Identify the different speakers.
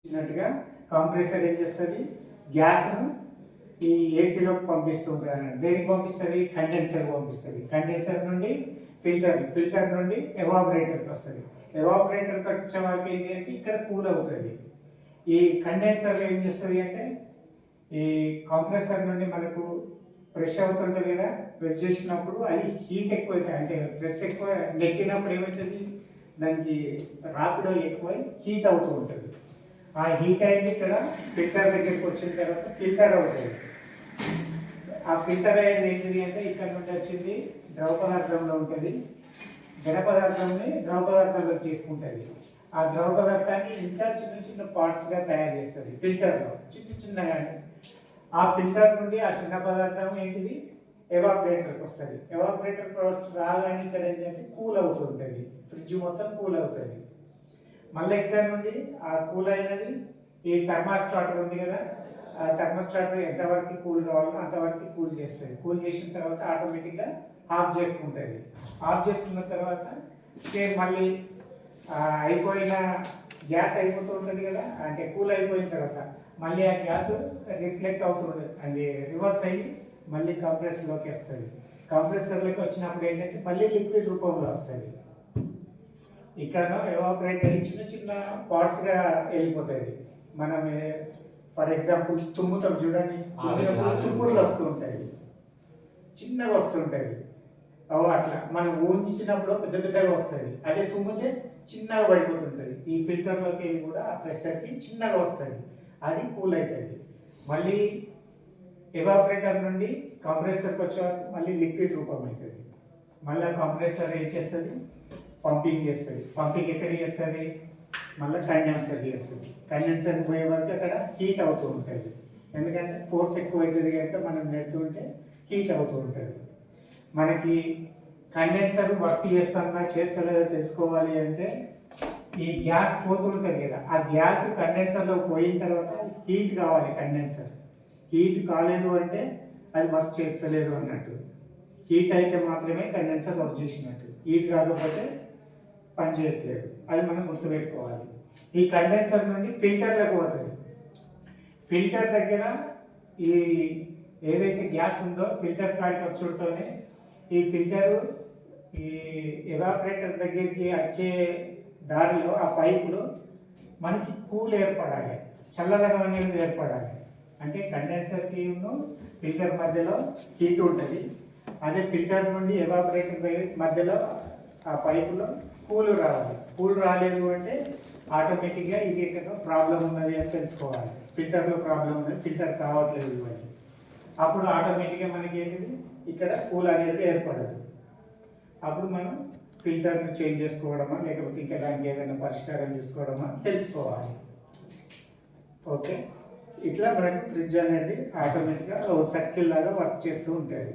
Speaker 1: ఇచ్చినట్టుగా కంప్రెసర్ ఏం చేస్తుంది, గ్యాస్ను ఈ ఏసీలోకి పంపిస్తూ ఉంటుంది అన్నట్టు. దేనికి పంపిస్తుంది? కండెన్సర్ పంపిస్తుంది. కండెన్సర్ నుండి ఫిల్టర్ నుండి ఎవాపరేటర్కి వస్తుంది. ఎవాపరేటర్కి వచ్చే వరకు ఏంటి అంటే ఇక్కడ కూల్ అవుతుంది. ఈ కండెన్సర్ ఏం చేస్తుంది అంటే ఈ కంప్రెసర్ నుండి మనకు ప్రెష్ అవుతుంటుంది కదా, ప్రెస్ చేసినప్పుడు అది హీట్ ఎక్కువ అవుతుంది. అంటే ప్రెస్ ఎక్కువ నెక్కినప్పుడు ఏమవుతుంది, దానికి రాపిడో ఎక్కువ హీట్ అవుతూ ఉంటుంది. ఆ హీట్ అయింది ఇక్కడ ఫిల్టర్ దగ్గరికి వచ్చిన తర్వాత ఫిల్టర్ అవుతుంది. ఆ ఫిల్టర్ అయ్యేది ఏంటిది అంటే ఇక్కడ నుండి వచ్చింది ద్రవ పదార్థంలో ఉంటుంది. ఘన పదార్థంని ద్రవ పదార్థంలో తీసుకుంటుంది. ఆ ద్రవ పదార్థాన్ని ఇంకా చిన్న చిన్న పార్ట్స్గా తయారు చేస్తుంది ఫిల్టర్లో, చిన్నగా. ఆ ఫిల్టర్ నుండి ఆ చిన్న పదార్థం ఏంటిది ఎవాపరేటర్కి వస్తుంది. ఎవాపరేటర్ రాగానే ఇక్కడ ఏంటంటే కూల్ అవుతుంటుంది, ఫ్రిడ్జ్ మొత్తం కూల్ అవుతుంది. మళ్ళీ ఇక్కడ నుండి ఆ కూల్ అయినది ఈ థర్మాస్టాటర్ ఉంది కదా, ఆ థర్మాస్టాటర్ ఎంతవరకు కూల్ కావాలో అంతవరకు కూల్ చేస్తుంది. కూల్ చేసిన తర్వాత ఆటోమేటిక్గా ఆఫ్ చేసుకుంటుంది. ఆఫ్ చేసుకున్న తర్వాత సేమ్ మళ్ళీ అయిపోయిన గ్యాస్ అయిపోతూ ఉంటుంది కదా, అంటే కూల్ అయిపోయిన తర్వాత మళ్ళీ ఆ గ్యాస్ రిఫ్లెక్ట్ అవుతుంది, అది రివర్స్ అయ్యి మళ్ళీ కంప్రెసర్లోకి వస్తుంది. కంప్రెసర్లోకి వచ్చినప్పుడు ఏంటంటే మళ్ళీ లిక్విడ్ రూపంలో వస్తుంది. ఇక్కడ ఎవాపరేటర్ చిన్న చిన్న పార్ట్స్గా వెళ్ళిపోతుంది. మనం ఫర్ ఎగ్జాంపుల్ తుమ్ముతాం చూడండి, తుమ్ములు వస్తూ ఉంటాయి, చిన్నగా వస్తుంటాయి. అట్లా మనం ఊహించినప్పుడు పెద్ద పెద్దగా వస్తుంది. అదే తుమ్మితే చిన్నగా పడిపోతుంటుంది. ఈ ఫిల్టర్లోకి వెళ్ళి కూడా ఆ ప్రెషర్కి చిన్నగా వస్తుంది, అది కూల్ అవుతుంది. మళ్ళీ ఎవాపరేటర్ నుండి కంప్రెసర్కి వచ్చే వరకు మళ్ళీ లిక్విడ్ రూపం అవుతుంది. మళ్ళీ కంప్రెసర్ ఏం చేస్తుంది, పంపింగ్ చేస్తుంది. పంపింగ్ ఎక్కడికి చేస్తుంది, మళ్ళీ కండెన్సర్కి చేస్తుంది. కండెన్సర్కి పోయే వరకు అక్కడ హీట్ అవుతూ ఉంటుంది. ఎందుకంటే ఫోర్స్ ఎక్కువ అవుతుంది కనుక మనం నెడుతుంటే హీట్ అవుతూ ఉంటుంది. మనకి కండెన్సర్ వర్క్ చేస్తుందా చేస్తలేదో తెలుసుకోవాలి అంటే ఈ గ్యాస్ పోతుంటుంది కదా, ఆ గ్యాస్ కండెన్సర్లో పోయిన తర్వాత హీట్ కావాలి. కండెన్సర్ హీట్ కాలేదు అంటే అది వర్క్ చేస్తలేదు అన్నట్టు. హీట్ అయితే మాత్రమే కండెన్సర్ వర్క్ చేసినట్టు, హీట్ కాకపోతే పని చేయట్లేదు. అది మనం గుర్తుపెట్టుకోవాలి. ఈ కండెన్సర్ నుండి ఫిల్టర్లకు పోతుంది. ఫిల్టర్ దగ్గర ఈ ఏదైతే గ్యాస్ ఉందో ఫిల్టర్ కాడికి వచ్చుడుతోనే ఈ ఫిల్టరు ఈ ఎవాపరేటర్ దగ్గరికి వచ్చే దారిలో ఆ పైపులో మనకి కూల్ ఏర్పడాలి, చల్లదనం అనేది ఏర్పడాలి. అంటే కండెన్సర్కి ఫిల్టర్ మధ్యలో హీట్ ఉంటుంది. అదే ఫిల్టర్ నుండి ఎవాపరేటర్ మధ్యలో ఆ పైపులో కూల్ రావాలి. కూల్ రాలేదు అంటే ఆటోమేటిక్గా ఇది ప్రాబ్లం ఉన్నది అని తెలుసుకోవాలి. ఫిల్టర్లో ప్రాబ్లం ఉన్నది, ఫిల్టర్ కావట్లేదు ఇవన్నీ. అప్పుడు ఆటోమేటిక్గా మనకి ఏంటిది ఇక్కడ కూల్ అనేది ఏర్పడదు. అప్పుడు మనం ఫిల్టర్ని చేంజ్ చేసుకోవడమా లేకపోతే ఇంకా దానికి ఏదైనా పరిష్కారం చూసుకోవడమా తెలుసుకోవాలి. ఓకే, ఇట్లా మనకి ఫ్రిడ్జ్ అనేది ఆటోమేటిక్గా సర్కిల్ లాగా వర్క్ చేస్తూ ఉంటుంది.